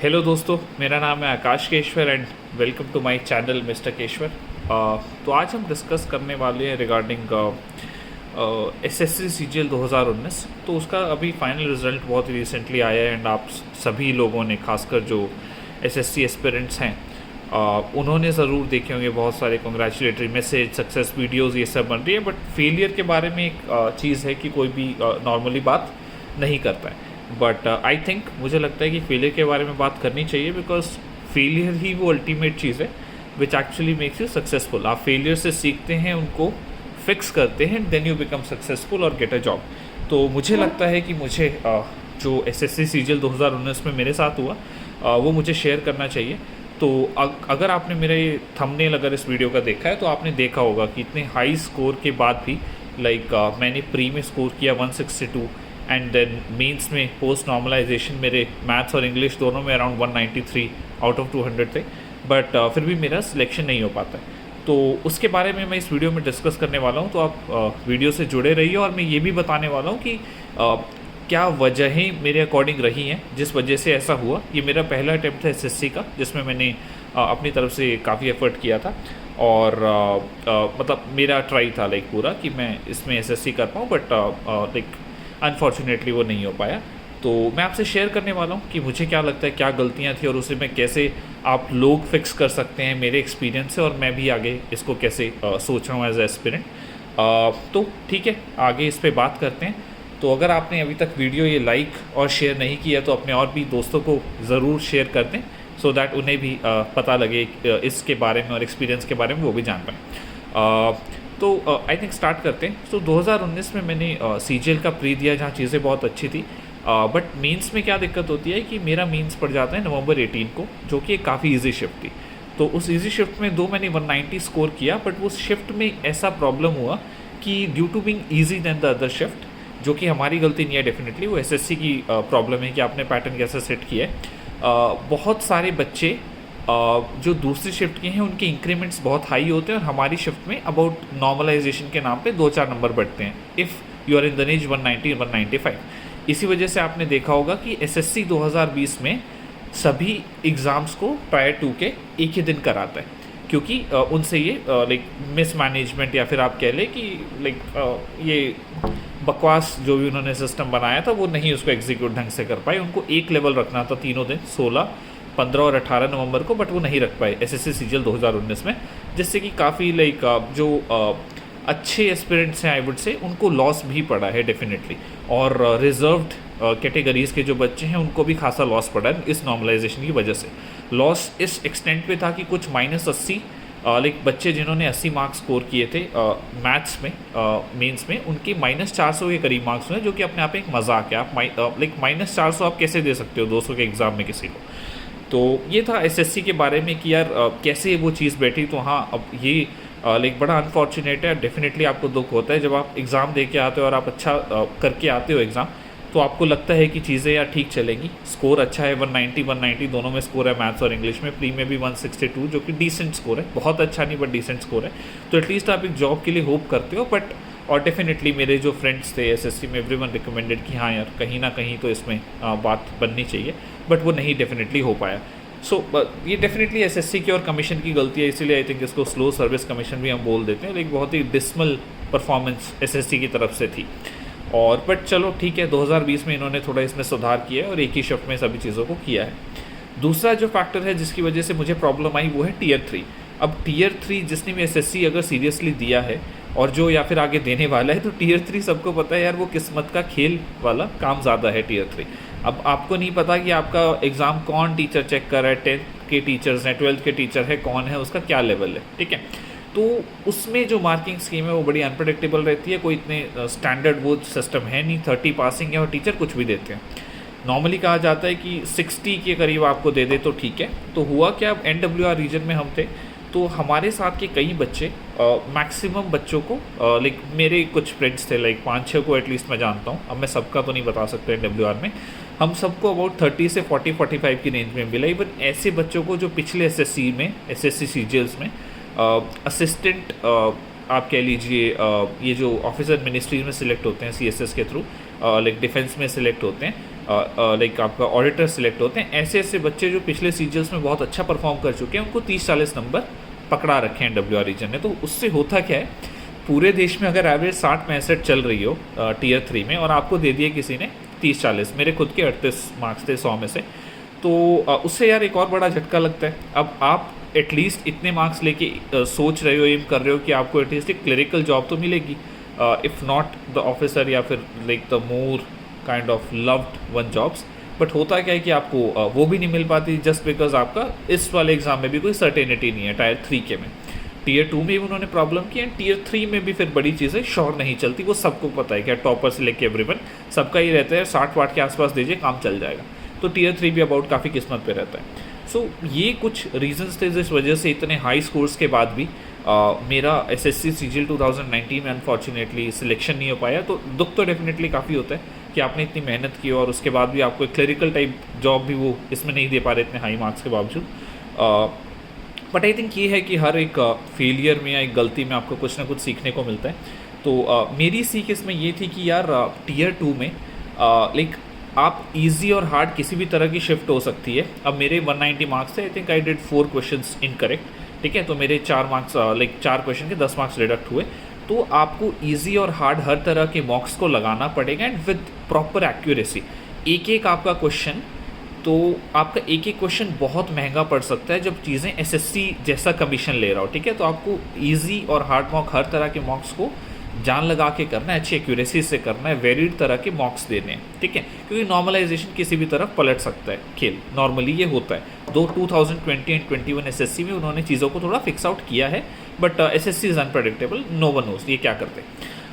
Hello दोस्तों, मेरा नाम है Akash Keshwar and welcome to my channel mister Keshwar. तो आज हम डिस्कस करने वाले हैं रिगार्डिंग एसएससी सीजीएल 2019। तो उसका अभी फाइनल रिज़ल्ट बहुत ही रिसेंटली आया है एंड आप सभी लोगों ने, खासकर जो एसएससी एस्पिरेंट्स हैं, उन्होंने ज़रूर देखे होंगे बहुत सारे कॉन्ग्रेचुलेटरी मैसेज, सक्सेस वीडियोस, ये सब बन रही है। बट फेलियर के बारे में एक चीज़ है कि कोई भी नॉर्मली बात नहीं करता है। बट आई थिंक, मुझे लगता है कि फेलियर के बारे में बात करनी चाहिए, बिकॉज फेलियर ही वो अल्टीमेट चीज़ है which actually makes you successful. आप फेलियर से सीखते हैं, उनको फिक्स करते हैं, देन यू बिकम सक्सेसफुल और गेट अ जॉब। तो मुझे लगता है कि मुझे जो एसएससी सीजीएल 2019 में मेरे साथ हुआ वो मुझे शेयर करना चाहिए। तो अगर आपने मेरे थंबनेल अगर इस वीडियो का देखा है तो आपने देखा होगा कि इतने हाई स्कोर के बाद भी मैंने प्री में स्कोर किया 162 एंड देन मेंस में पोस्ट नॉर्मलाइजेशन मेरे मैथ्स और इंग्लिश दोनों में अराउंड 193 आउट ऑफ 200 थे। बट फिर भी मेरा सिलेक्शन नहीं हो पाता है। तो उसके बारे में मैं इस वीडियो में डिस्कस करने वाला हूँ। तो आप वीडियो से जुड़े रहिए और मैं ये भी बताने वाला हूँ कि क्या वजहें मेरे अकॉर्डिंग रही हैं जिस वजह से ऐसा हुआ। ये मेरा पहला अटैम्प्ट था एसएससी का, जिसमें मैंने अपनी तरफ से काफ़ी एफर्ट किया था और मतलब मेरा ट्राई था पूरा कि मैं इसमें एसएससी कर पाऊँ। बट अनफॉर्चुनेटली वो नहीं हो पाया। तो मैं आपसे शेयर करने वाला हूँ कि मुझे क्या लगता है, क्या गलतियाँ थी और उसे मैं कैसे आप लोग फिक्स कर सकते हैं मेरे एक्सपीरियंस से, और मैं भी आगे इसको कैसे सोच रहा हूँ एज ए एस्पिरेंट। तो ठीक है, आगे इस पर बात करते हैं। तो अगर आपने अभी तक वीडियो ये लाइक और शेयर नहीं किया तो अपने और भी दोस्तों को ज़रूर शेयर कर दें, सो दैट उन्हें भी पता लगे इसके बारे में और एक्सपीरियंस के बारे में वो भी जान पाएँ। तो आई थिंक स्टार्ट करते हैं। तो 2019 में मैंने सीजीएल का प्री दिया, जहाँ चीज़ें बहुत अच्छी थी। बट मींस में क्या दिक्कत होती है कि मेरा मींस पड़ जाता है नवंबर 18 को, जो कि एक काफ़ी इजी शिफ्ट थी। तो उस इजी शिफ्ट में मैंने 190 स्कोर किया। बट उस शिफ्ट में ऐसा प्रॉब्लम हुआ कि due to being easy than the other shift, जो कि हमारी गलती नहीं है डेफिनेटली, वो एसएससी की प्रॉब्लम है कि आपने पैटर्न कैसे सेट किया है। बहुत सारे बच्चे जो दूसरी शिफ्ट के हैं उनके इंक्रीमेंट्स बहुत हाई होते हैं और हमारी शिफ्ट में अबाउट नॉर्मलाइजेशन के नाम पे 2-4 नंबर बढ़ते हैं if you are in the range 190 195। इसी वजह से आपने देखा होगा कि एसएससी 2020 में सभी एग्ज़ाम्स को प्रायर टू के एक ही दिन कराता है, क्योंकि उनसे ये मिस मैनेजमेंट या फिर आप कह लें कि ये बकवास जो भी उन्होंने सिस्टम बनाया था वो नहीं उसको एग्जीक्यूट ढंग से कर पाए। उनको एक लेवल रखना था तीनों दिन, 16, 15 और 18 नवंबर को, बट वो नहीं रख पाए एसएससी सीजीएल 2019 में, जिससे कि काफ़ी जो अच्छे एस्पिरेंट्स हैं आई वुड से उनको लॉस भी पड़ा है डेफिनेटली। और रिजर्व्ड कैटेगरीज़ के जो बच्चे हैं उनको भी खासा लॉस पड़ा है इस नॉर्मलाइजेशन की वजह से। लॉस इस एक्सटेंट पे था कि कुछ -80 बच्चे जिन्होंने 80 मार्क्स स्कोर किए थे मैथ्स में मेंस में, उनके -400 के करीब मार्क्स हुए, जो कि अपने आप एक मजाक है। आप -400 आप कैसे दे सकते हो 200 के एग्ज़ाम में किसी को। तो ये था एसएससी के बारे में कि यार कैसे वो चीज़ बैठी। तो हाँ, अब ये बड़ा अनफॉर्चुनेट है। डेफिनेटली आपको दुख होता है जब आप एग्ज़ाम दे के आते हो और आप अच्छा करके आते हो एग्ज़ाम, तो आपको लगता है कि चीज़ें यार ठीक चलेंगी। स्कोर अच्छा है, 190 दोनों में स्कोर है, मैथ्स और इंग्लिश में। प्री में भी 162, जो कि डिसेंट स्कोर है, बहुत अच्छा नहीं बट डिसेंट स्कोर है। तो एटलीस्ट आप एक जॉब के लिए होप करते हो। बट और डेफिनेटली मेरे जो फ्रेंड्स थे एसएससी में, एवरीवन रिकमेंडेड कि हाँ यार कहीं ना कहीं तो इसमें बात बननी चाहिए, बट वो नहीं डेफिनेटली हो पाया। सो ये डेफिनेटली एसएससी की और कमीशन की गलती है, इसीलिए आई थिंक इसको स्लो सर्विस कमीशन भी हम बोल देते हैं। लेकिन बहुत ही डिसमल परफॉर्मेंस एसएससी की तरफ से थी। और बट चलो ठीक है, 2020 में इन्होंने थोड़ा इसमें सुधार किया है और एक ही शिफ्ट में सभी चीज़ों को किया है। दूसरा जो फैक्टर है जिसकी वजह से मुझे प्रॉब्लम आई वो है टीयर 3। अब टीयर 3 जिसने भी एसएससी अगर सीरियसली दिया है और जो या फिर आगे देने वाला है, तो टीयर 3 सबको पता है यार वो किस्मत का खेल वाला काम ज़्यादा है टीयर 3। अब आपको नहीं पता कि आपका एग्ज़ाम कौन टीचर चेक कर रहा है, 10th के टीचर्स हैं, 12th के टीचर है, कौन है, उसका क्या लेवल है, ठीक है। तो उसमें जो मार्किंग स्कीम है वो बड़ी अनप्रडिक्टेबल रहती है। कोई इतने स्टैंडर्ड वो सिस्टम है नहीं। 30 पासिंग है और टीचर कुछ भी देते हैं। नॉर्मली कहा जाता है कि 60 के करीब आपको दे दे तो ठीक है। तो हुआ क्या, अब NWR रीजन में हम थे, तो हमारे साथ के कई बच्चे, मैक्सिमम बच्चों को मेरे कुछ फ्रेंड्स थे 5-6 को एटलीस्ट मैं जानता हूँ, अब मैं सबका तो नहीं बता सकता NWR में, हम सबको अबाउट 30 से 40-45 की रेंज में मिला। इवन ऐसे बच्चों को जो पिछले एसएससी सीजीएल्स में असिस्टेंट आप कह लीजिए ये जो ऑफिसर मिनिस्ट्रीज में सिलेक्ट होते हैं CSS के थ्रू, डिफेंस में सिलेक्ट होते हैं, लाइक आपका ऑडिटर सिलेक्ट होते हैं, ऐसे ऐसे बच्चे जो पिछले सीजल्स में बहुत अच्छा परफॉर्म कर चुके हैं उनको 30-40 नंबर पकड़ा रखे हैं WR रीजन ने। तो उससे होता क्या है, पूरे देश में अगर एवरेज 60-65 चल रही हो टीयर 3 में और आपको दे दिए किसी ने 30-40, मेरे खुद के 38 मार्क्स थे 100 में से, तो उससे यार एक और बड़ा झटका लगता है। अब आप एटलीस्ट इतने मार्क्स लेके सोच रहे हो, एम कर रहे हो कि आपको एटलीस्ट एक क्लरिकल जॉब तो मिलेगी, इफ़ नॉट द ऑफिसर या फिर like the more kind of loved one jobs. But होता क्या है कि आपको वो भी नहीं मिल पाती जस्ट बिकॉज आपका इस वाले एग्जाम में भी कोई सर्टेनिटी नहीं है टायर 3 के में। टीयर 2 में भी उन्होंने प्रॉब्लम की एंड टीयर 3 में भी फिर बड़ी चीज़ें श्योर नहीं चलती, वो सबको पता है क्या टॉपर से लेके एवरीवन सबका ही रहता है 60-60 के आसपास दीजिए काम चल जाएगा। तो टीयर 3 भी अबाउट काफ़ी किस्मत पे रहता है। सो ये कुछ रीजंस थे जिस वजह से इतने हाई स्कोर्स के बाद भी मेरा SSC CGL 2019 में अनफॉर्चुनेटली सिलेक्शन नहीं हो पाया। तो दुख तो डेफिनेटली काफ़ी होता है कि आपने इतनी मेहनत की और उसके बाद भी आपको एक क्लरिकल टाइप जॉब भी वो इसमें नहीं दे पा रहे इतने हाई मार्क्स के बावजूद। बट आई थिंक ये है कि हर एक फेलियर में या एक गलती में आपको कुछ ना कुछ सीखने को मिलता है। तो मेरी सीख इसमें ये थी कि यार टीयर 2 में लाइक आप इजी और हार्ड किसी भी तरह की शिफ्ट हो सकती है। अब मेरे 190 मार्क्स थे, I think I did 4 questions incorrect, ठीक है, तो मेरे 4 मार्क्स लाइक 4 क्वेश्चन के 10 मार्क्स डिडक्ट हुए। तो आपको इजी और हार्ड हर तरह के मॉक्स को लगाना पड़ेगा एंड विद प्रॉपर एक्यूरेसी। एक एक आपका क्वेश्चन, तो आपका एक एक क्वेश्चन बहुत महंगा पड़ सकता है जब चीज़ें SSC जैसा कमीशन ले रहा हो, ठीक है। तो आपको इजी और हार्ड मॉक हर तरह के मॉक्स को जान लगा के करना है, अच्छी एक्यूरेसी से करना है, वेरिड तरह के मॉक्स देने हैं, ठीक है, क्योंकि नॉर्मलाइजेशन किसी भी तरफ पलट सकता है खेल, नॉर्मली ये होता है। दो 2020 एंड 21 SSC में उन्होंने चीज़ों को थोड़ा फिक्स आउट किया है, but SSC is unpredictable, no one knows ये क्या करते हैं।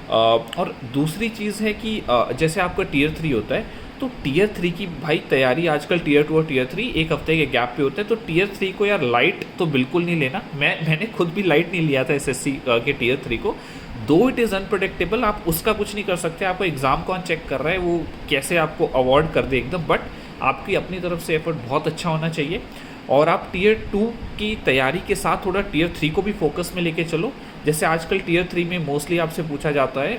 और दूसरी चीज़ है कि जैसे आपका टीयर 3 होता है, तो टीयर 3 की भाई तैयारी आजकल टीयर 2 और टीयर 3 एक हफ्ते के गैप पे होते हैं। तो टीयर 3 को यार लाइट तो बिल्कुल नहीं लेना। मैंने खुद भी लाइट नहीं लिया था SSC के टीयर 3 को। दो इट इज़ अनप्रेडिक्टेबल, आप उसका कुछ नहीं कर सकते, आपका एग्ज़ाम कौन चेक कर रहा है, वो कैसे आपको अवॉर्ड कर दे एकदम, बट आपकी अपनी तरफ से एफर्ट बहुत अच्छा होना चाहिए। और आप टीयर 2 की तैयारी के साथ थोड़ा टीयर 3 को भी फोकस में लेके चलो। जैसे आजकल टीयर 3 में मोस्टली आपसे पूछा जाता है,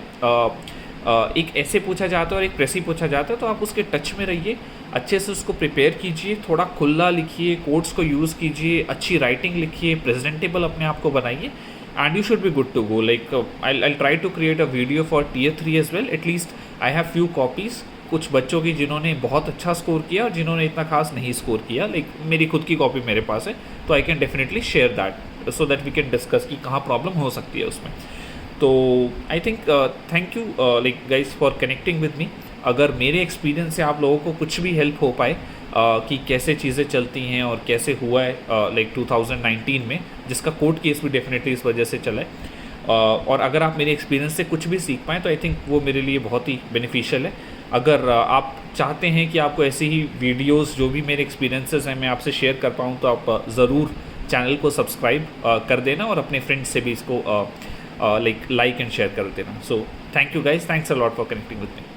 एक ऐसे पूछा जाता है और एक प्रेसी पूछा जाता है, तो आप उसके टच में रहिए, अच्छे से उसको प्रिपेयर कीजिए, थोड़ा खुला लिखिए, कोड्स को यूज़ कीजिए, अच्छी राइटिंग लिखिए, प्रेजेंटेबल अपने आप को बनाइए, and you should be good to go. Like I'll try to create a video for tier 3 as well. At least I have few copies, कुछ बच्चों की जिन्होंने बहुत अच्छा स्कोर किया और जिन्होंने इतना खास नहीं स्कोर किया, लाइक मेरी खुद की कॉपी मेरे पास है, तो I can definitely share that so that we can discuss कि कहाँ प्रॉब्लम हो सकती है उसमें। तो I think thank you like guys for connecting with me. अगर मेरे एक्सपीरियंस से आप लोगों को कुछ भी हेल्प हो पाए कि कैसे चीज़ें चलती हैं और कैसे हुआ है लाइक 2019 में, जिसका कोर्ट केस भी डेफिनेटली इस वजह से चला है, और अगर आप मेरे एक्सपीरियंस से कुछ भी सीख पाएँ तो आई थिंक वो मेरे लिए बहुत ही बेनिफिशियल है। अगर आप चाहते हैं कि आपको ऐसी ही वीडियोस जो भी मेरे एक्सपीरियंसेस हैं मैं आपसे शेयर कर पाऊँ, तो आप ज़रूर चैनल को सब्सक्राइब कर देना और अपने फ्रेंड्स से भी इसको लाइक एंड शेयर कर देना। So thank you guys, thanks a lot for connecting with me.